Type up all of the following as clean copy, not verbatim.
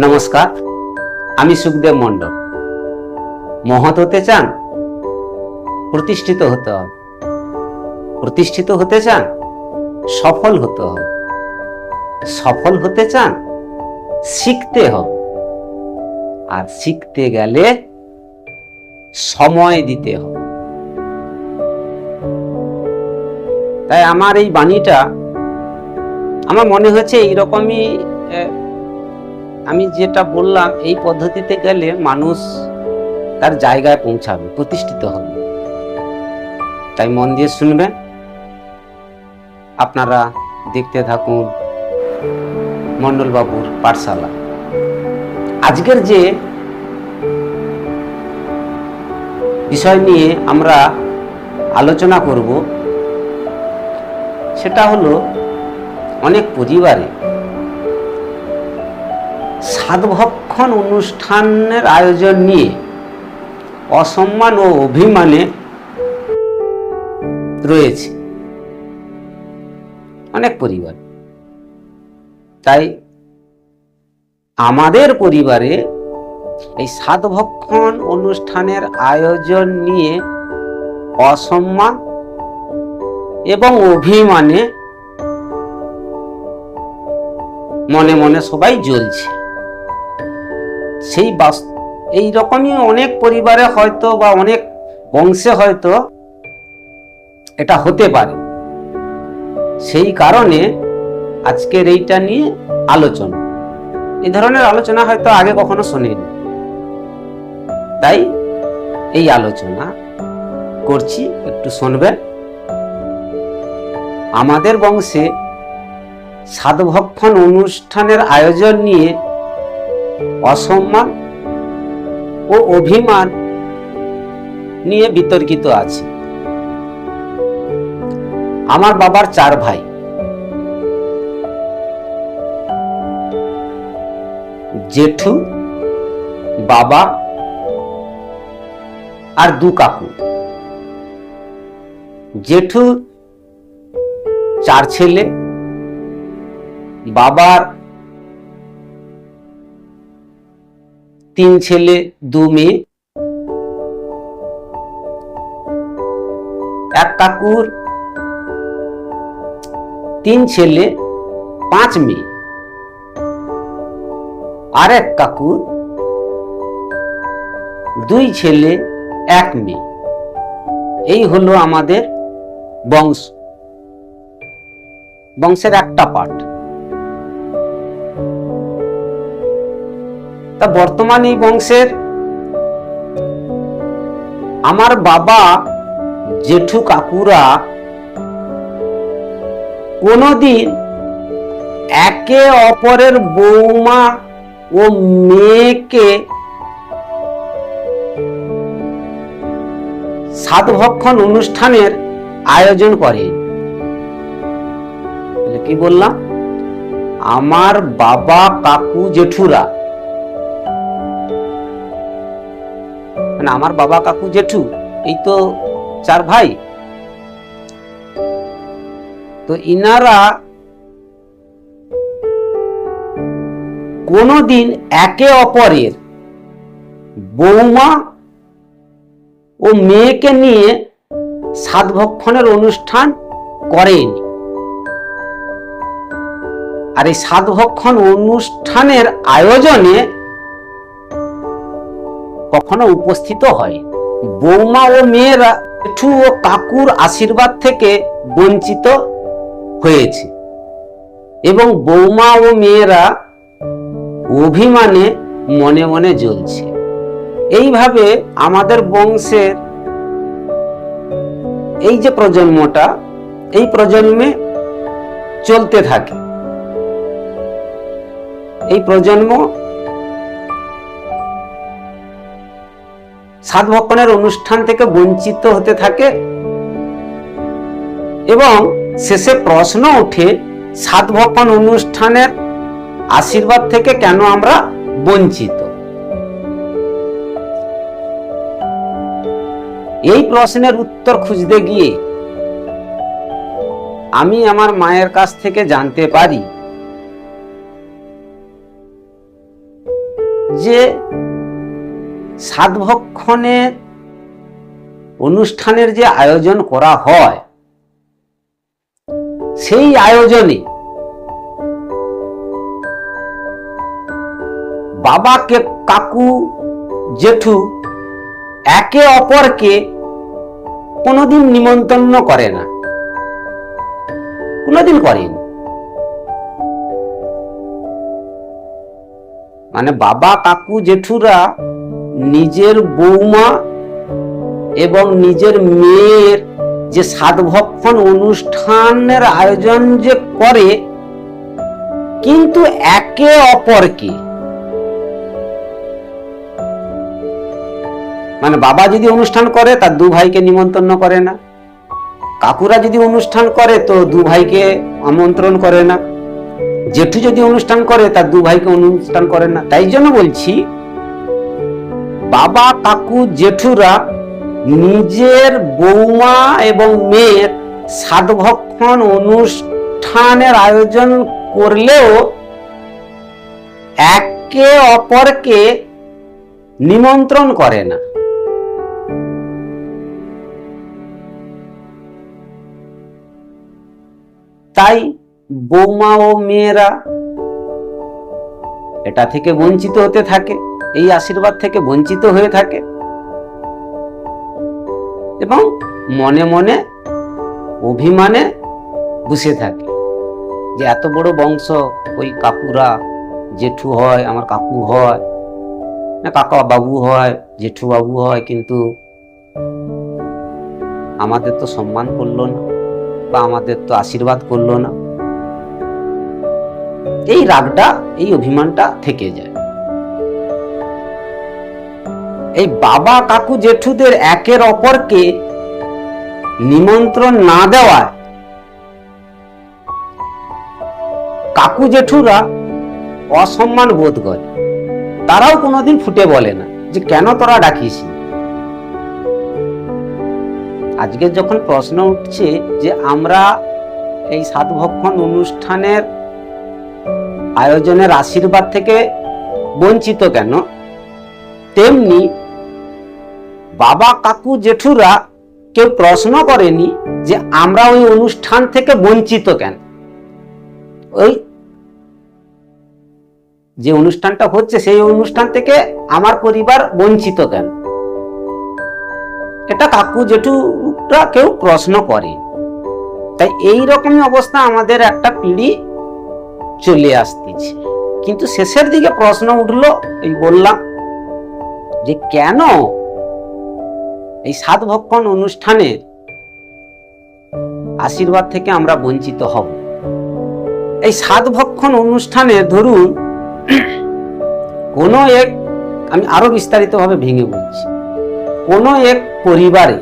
নমস্কার, আমি সুখদেব মণ্ডল। মহৎ হতে চান, প্রতিষ্ঠিত হতে হবে। প্রতিষ্ঠিত হতে চান, সফল হতে হবে। সফল হতে চান, শিখতে হবে। আর শিখতে গেলে সময় দিতে হবে। তাই আমার এই বাণীটা আমার মনে হয়েছে এইরকমই, আমি যেটা বললাম এই পদ্ধতিতে গেলে মানুষ তার জায়গায় পৌঁছাবে, প্রতিষ্ঠিত হবে। তাই মন দিয়ে শুনবেন, আপনারা দেখতে থাকুন মণ্ডল বাবুর পাঠশালা। আজকের যে বিষয় নিয়ে আমরা আলোচনা করব সেটা হলো অনেক পরিবারে সাধভক্ষণ অনুষ্ঠানের আয়োজন নিয়ে অসম্মান ও অভিমানে রয়েছে অনেক পরিবার। তাই আমাদের পরিবারে এই সাধভক্ষণ অনুষ্ঠানের আয়োজন নিয়ে অসম্মান এবং অভিমানে মনে মনে সবাই জ্বলছে। সেই এই রকমই অনেক পরিবারে হয়তো বা অনেক বংশে হয়তো এটা হতে পারে। সেই কারণে আজকের এইটা নিয়ে আলোচনা। এই ধরনের আলোচনা হয়তো আগে কখনো শোনেনি, তাই এই আলোচনা করছি, একটু শুনবেন। আমাদের বংশে সাধভক্ষণ অনুষ্ঠানের আয়োজন নিয়ে অসম্মান ও অভিমান নিয়ে বিতর্কিত আছে। আমার বাবার 4 ভাই, জেঠু, বাবা আর 2 কাকু। জেঠু 4 ছেলে, বাবার 3 ছেলে 2 মেয়ে। এক কাকুর 3 ছেলে 5 মেয়ে। আর এক কাকুর 2 ছেলে 1 মেয়ে। এই হলো আমাদের বংশের একটা পার্ট। তা বর্তমান এই বংশের আমার বাবা, জেঠু, কাকুরা কোনদিন একে অপরের বৌমা ও মেয়েকে সাধভক্ষণ অনুষ্ঠানের আয়োজন করে। কি বললাম? আমার বাবা, কাকু, জেঠুরা, মানে আমার বাবা, কাকু, জেঠু, এই তো 4 ভাই। তো ইনারা কোনদিন একে অপরের বৌমা ও মেয়েকে নিয়ে সাধভক্ষণের অনুষ্ঠান করেনি। আর এই সাধভক্ষণ অনুষ্ঠানের আয়োজনে কখনো উপস্থিত হয়। বৌমা ও মেয়েরা জেঠু ও কাকুর আশীর্বাদ থেকে বঞ্চিত হয়েছে এবং বৌমা ও মেয়েরা অভিমানে মনে মনে জ্বলছে। এইভাবে আমাদের বংশের এই যে প্রজন্মটা, এই প্রজন্মে চলতে থাকে। এই প্রজন্ম সাধভক্ষণের অনুষ্ঠান থেকে বঞ্চিত হতে থাকে এবং শেষে প্রশ্ন ওঠে, সাধভক্ষণ অনুষ্ঠানের আশীর্বাদ থেকে কেন আমরা বঞ্চিত? এই প্রশ্নের উত্তর খুঁজতে গিয়ে আমি আমার মায়ের কাছ থেকে জানতে পারি যে সাতভক্ষণের অনুষ্ঠানের যে আয়োজন করা হয়, সেই আয়োজনে বাবাকে, কাকু, জেঠু একে অপরকে কোনোদিন নিমন্ত্রণ করে না, কোনোদিন করেন। মানে বাবা, কাকু, জেঠুরা নিজের বৌমা এবং নিজের মেয়ের যে সাতভক্ষণ অনুষ্ঠানের আয়োজন যে করে, কিন্তু একে অপরকে, মানে বাবা যদি অনুষ্ঠান করে তার দু ভাইকে নিমন্ত্রণ করে না, কাকুরা যদি অনুষ্ঠান করে তো দু ভাইকে আমন্ত্রণ করে না, জেঠু যদি অনুষ্ঠান করে তার দু ভাইকে অনুষ্ঠান করে না। তাই জন্য বলছি, বাবা, কাকু, জেঠুরা নিজের বৌমা এবং মেয়ের সাতভক্ষণ অনুষ্ঠানের আয়োজন করলেও একে অপরকে নিমন্ত্রণ করে না। তাই বৌমা ও মেয়েরা এটা থেকে বঞ্চিত হতে থাকে, এই আশীর্বাদ থেকে বঞ্চিত হয়ে থাকে এবং মনে মনে অভিমানে বসে থাকে যে এত বড় বংশ, ওই কাকুরা, জেঠু হয়, আমার কাকু হয়, কাকা বাবু হয়, জেঠু বাবু হয়, কিন্তু আমাদের তো সম্মান করলো না বা আমাদের তো আশীর্বাদ করলো না। এই রাগটা, এই অভিমানটা থেকে যায়। এই বাবা, কাকু, জেঠুদের একের অপরকে নিমন্ত্রণ না দেওয়ায় কাকু জেঠুরা অসম্মান বোধ করে। তারাও কোনোদিন ফুটে বলে না যে কেন তোরা ডাকিস। আজকে যখন প্রশ্ন উঠছে যে আমরা এই সাতভক্ষণ অনুষ্ঠানের আয়োজনের আশীর্বাদ থেকে বঞ্চিত কেন, তেমনি বাবা, কাকু, জেঠুরা কেউ প্রশ্ন করেনি যে আমরা ওই অনুষ্ঠান থেকে বঞ্চিত কেন, ওই যে অনুষ্ঠানটা হচ্ছে সেই অনুষ্ঠান থেকে আমার পরিবার বঞ্চিত কেন, এটা কাকু জেঠুরা কেউ প্রশ্ন করে। তাই এই রকমই অবস্থা আমাদের একটা পিঢ়ি চলে আসতেছে। কিন্তু শেষের দিকে প্রশ্ন উঠলো, এই বললাম যে কেন এই সাতভক্ষণ অনুষ্ঠানের আশীর্বাদ থেকে আমরা বঞ্চিত হব। এই সাতভক্ষণ অনুষ্ঠানে ধরুন কোন এক, আমি আরো বিস্তারিত ভাবে ভেঙে বলছি, কোন এক পরিবারে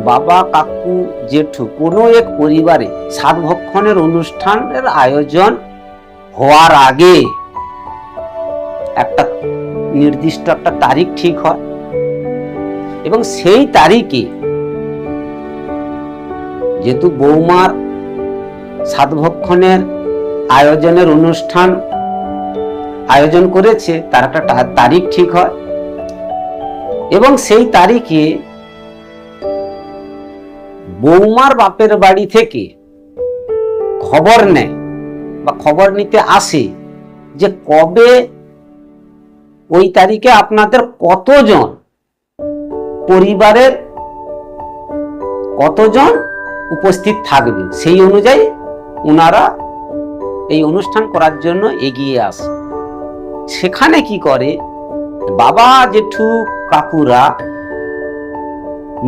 বাবা, কাকু, জেঠু কোন এক পরিবারে সাতভক্ষণের অনুষ্ঠানের আয়োজন হওয়ার আগে একটা নির্দিষ্ট একটা তারিখ ঠিক হয় এবং সেই তারিখে যেহেতু বৌমার সাতভক্ষণের আয়োজনের অনুষ্ঠান আয়োজন করেছে, তার একটা তারিখ ঠিক হয় এবং সেই তারিখে বৌমার বাপের বাড়ি থেকে খবর নেয় বা খবর নিতে আসে যে কবে, ওই তারিখে আপনাদের কতজন পরিবারের কতজন উপস্থিত থাকবে, সেই অনুযায়ী ওনারা এই অনুষ্ঠান করার জন্য এগিয়ে আসে। সেখানে কি করে, বাবা, জেঠু, কাকুরা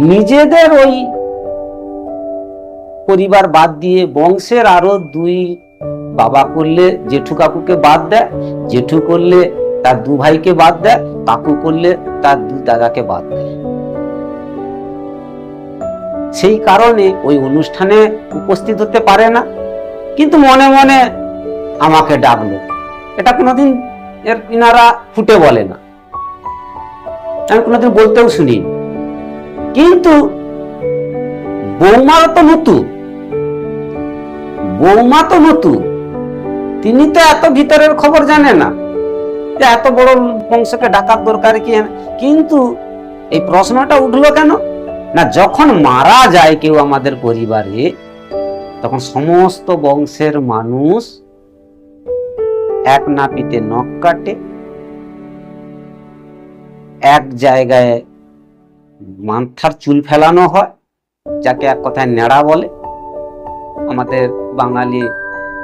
নিজেদের ওই পরিবার বাদ দিয়ে বংশের আরো দুই, বাবা করলে জেঠু কাকুকে বাদ দেয়, জেঠু করলে তার দু ভাইকে বাদ দেয়, কাকু করলে তার দু দাদাকে বাদ দেয়। সেই কারণে ওই অনুষ্ঠানে উপস্থিত হতে পারে না, কিন্তু মনে মনে আমাকে ডাকলো, এটা কোনোদিন ইনারা ফুটে বলে না, আমি কোনোদিন বলতেও শুনি। কিন্তু বৌমার তো নতুন, বৌমা তো নতুন, তিনি তো এত ভিতরের খবর জানে না। যে এত বড় বংশকে ডাকার দরকার কি। কিন্তু এই প্রশ্নটা উঠলো কেন না, যখন মারা যায় কেউ আমাদের পরিবারে, তখন সমস্ত বংশের মানুষ এক নাপিতে নখ কাটে, এক জায়গায় মাথার চুল ফেলানো হয়, যাকে এক কথায় নেড়া বলে, আমাদের বাঙালি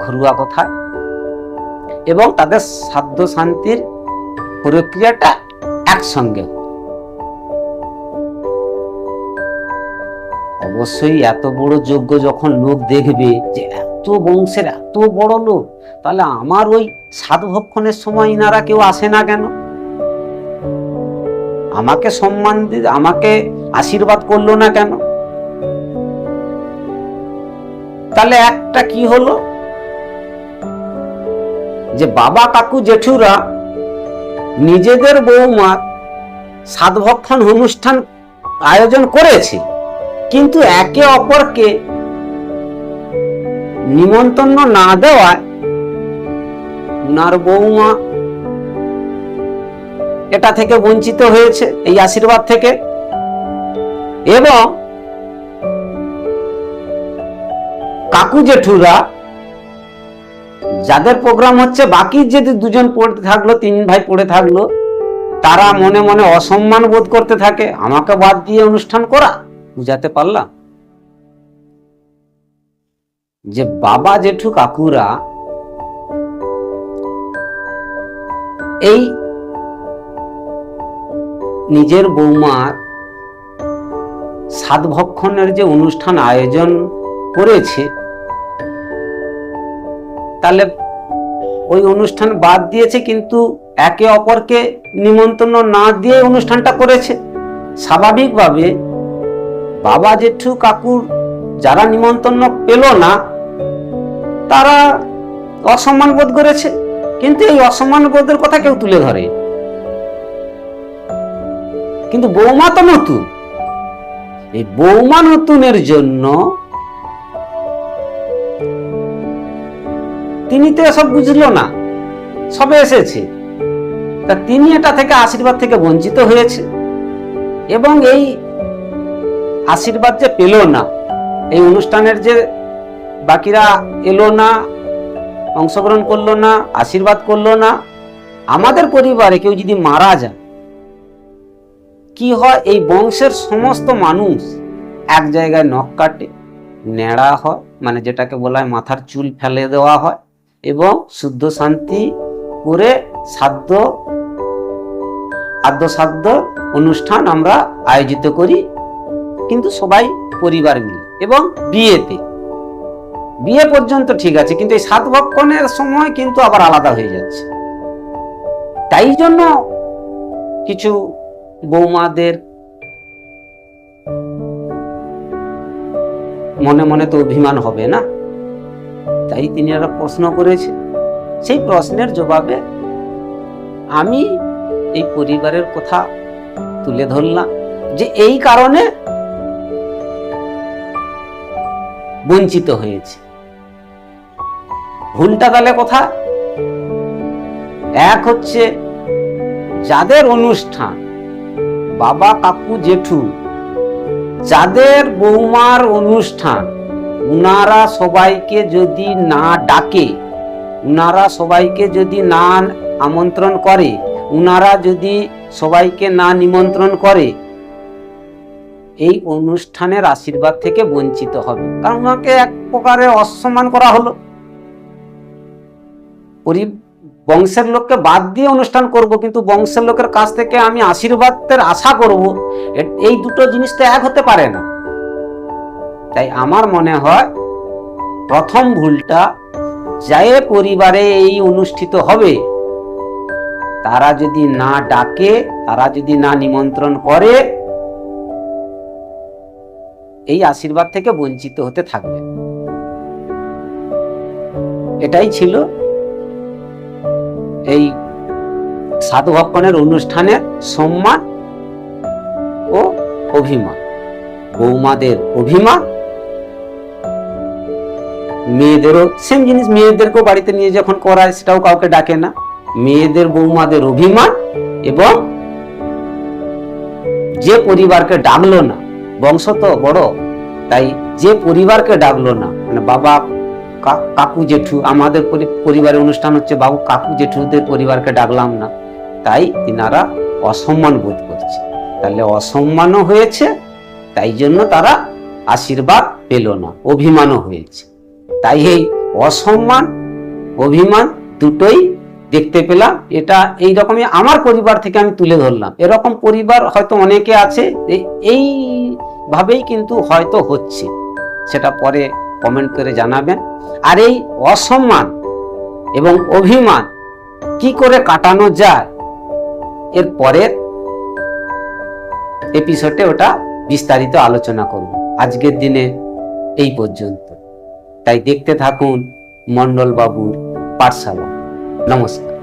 ঘরোয়া কথায়, এবং তাদের শ্রাদ্ধ শান্তির প্রক্রিয়াটা একসঙ্গে। অবশ্যই এত বড় যজ্ঞ যখন লোক দেখবে যে এত বংশের এত বড় লোক, তাহলে আমার ওই সাধভক্ষণের সময় ইনারা কেউ আসে না কেন? আমাকে সম্মান দিয়ে আমাকে আশীর্বাদ করলো না কেন? তাহলে একটা কি হলো যে বাবা কাকু জেঠুরা নিজেদের বৌমার সাধভক্ষণ অনুষ্ঠান আয়োজন করেছে, কিন্তু একে অপরকে নিমন্ত্রণ না দেওয়ায় উনার বৌমা এটা থেকে বঞ্চিত হয়েছে, এই আশীর্বাদ থেকে। এবং কাকু জেঠুরা যাদের প্রোগ্রাম হচ্ছে, বাকি যদি দুজন পড়ে থাকলো, তিন ভাই পড়ে থাকলো, তারা মনে মনে অসম্মান বোধ করতে থাকে, আমাকে বাদ দিয়ে অনুষ্ঠান করা। বুঝাতে পারলাম যে বাবা জেঠু কাকুরা এই নিজের বৌমার সাধভক্ষণের যে অনুষ্ঠান আয়োজন করেছে, তাহলে ওই অনুষ্ঠান বাদ দিয়েছে, কিন্তু একে অপরকে নিমন্ত্রণ না দিয়ে অনুষ্ঠানটা করেছে। স্বাভাবিকভাবে বাবা জেঠু কাকুর যারা নিমন্ত্রণ পেল না, তারা অসম্মান বোধ করেছে, কিন্তু এই অসম্মান বোধের কথা কেউ তুলে ধরে। কিন্তু বৌমা তো নতুন, এই বৌমা নতুনের জন্য তিনি তো এসব বুঝলো না, সবে এসেছে, তা তিনি এটা থেকে আশীর্বাদ থেকে বঞ্চিত হয়েছে। এবং এই আশীর্বাদ যে পেল না, এই অনুষ্ঠানের যে বাকিরা এলো না, অংশগ্রহণ করলো না, আশীর্বাদ করলো না। আমাদের পরিবারে কেউ যদি মারা যায়, কি হয়, এই বংশের সমস্ত মানুষ এক জায়গায় নখ কাটে, নেড়া হয়, মানে যেটাকে বলা হয় মাথার চুল ফেলে দেওয়া হয়, এবং শুদ্ধ শান্তি করে আদ্যসাধ্য অনুষ্ঠান আমরা আয়োজিত করি, কিন্তু সবাই পরিবার মিলে। এবং বিয়ে পর্যন্ত ঠিক আছে, কিন্তু এই সাধভক্ষণের সময় কিন্তু আবার আলাদা হয়ে যাচ্ছে। তাই জন্য কিছু বৌমাদের মনে মনে তো অভিমান হবে না, তাই তিনি একটা প্রশ্ন করেছে। সেই প্রশ্নের জবাবে আমি এই পরিবারের কথা তুলে ধরলাম, যে এই কারণে বঞ্চিত হয়েছে। ভুলটা তাহলে কথা এক হচ্ছে, যাদের অনুষ্ঠান বাবা কাকু জেঠু, যাদের বৌমার অনুষ্ঠান, উনারা সবাইকে যদি না ডাকে, উনারা সবাইকে যদি না আমন্ত্রণ করে, উনারা যদি সবাইকে না নিমন্ত্রণ করে, এই অনুষ্ঠানের আশীর্বাদ থেকে বঞ্চিত হবে। কারণ ওনাকে এক প্রকারে অসম্মান করা হলো। বংশের লোককে বাদ দিয়ে অনুষ্ঠান করব, কিন্তু বংশের লোকের কাছ থেকে আমি আশীর্বাদের আশা করব, এই দুটো জিনিস তো এক হতে পারে না। তাই আমার মনে হয় প্রথম ভুলটা, যে পরিবারে এই অনুষ্ঠিত হবে, তারা যদি না ডাকে, তারা যদি না নিমন্ত্রণ করে, এই আশীর্বাদ থেকে বঞ্চিত হতে থাকবে। এটাই ছিল এই সাধভক্ষণের অনুষ্ঠানের সম্মান ও অভিমান। বৌমাদের অভিমান, মেয়েদেরও সেম জিনিস, মেয়েদেরকেও বাড়িতে নিয়ে যখন করায় সেটাও কাউকে ডাকে না, মেয়েদের বৌমাদের অভিমান, এবং যে পরিবারকে ডাকলো না, বংশ তো বড়, তাই যে পরিবারকে ডাকলো না, মানে বাবা কাকু জেঠু, আমাদের পরিবারের অনুষ্ঠান হচ্ছে বাবু কাকু জেঠুদের পরিবারকে ডাকলাম না, তাই তিনারা অসম্মান বোধ করছে। তাহলে অসম্মানও হয়েছে, তাই জন্য তারা আশীর্বাদ পেল না, অভিমানও হয়েছে। তাই এই অসম্মান অভিমান দুটোই দেখতে পেলাম। এটা এই রকমই আমার পরিবার থেকে আমি তুলে ধরলাম। এরকম পরিবার হয়তো অনেকে আছে, এই ভাবেই কিন্তু হয়তো হচ্ছে, সেটা পরে কমেন্ট করে জানাবেন। আর এই অসম্মান এবং অভিমান কি করে কাটানো যায়, এর পরের এপিসোডে ওটা বিস্তারিত আলোচনা করব। আজকের দিনে এই পর্যন্ত। তাই দেখতে থাকুন মন্ডল বাবুর পাঠশালা। নমস্কার।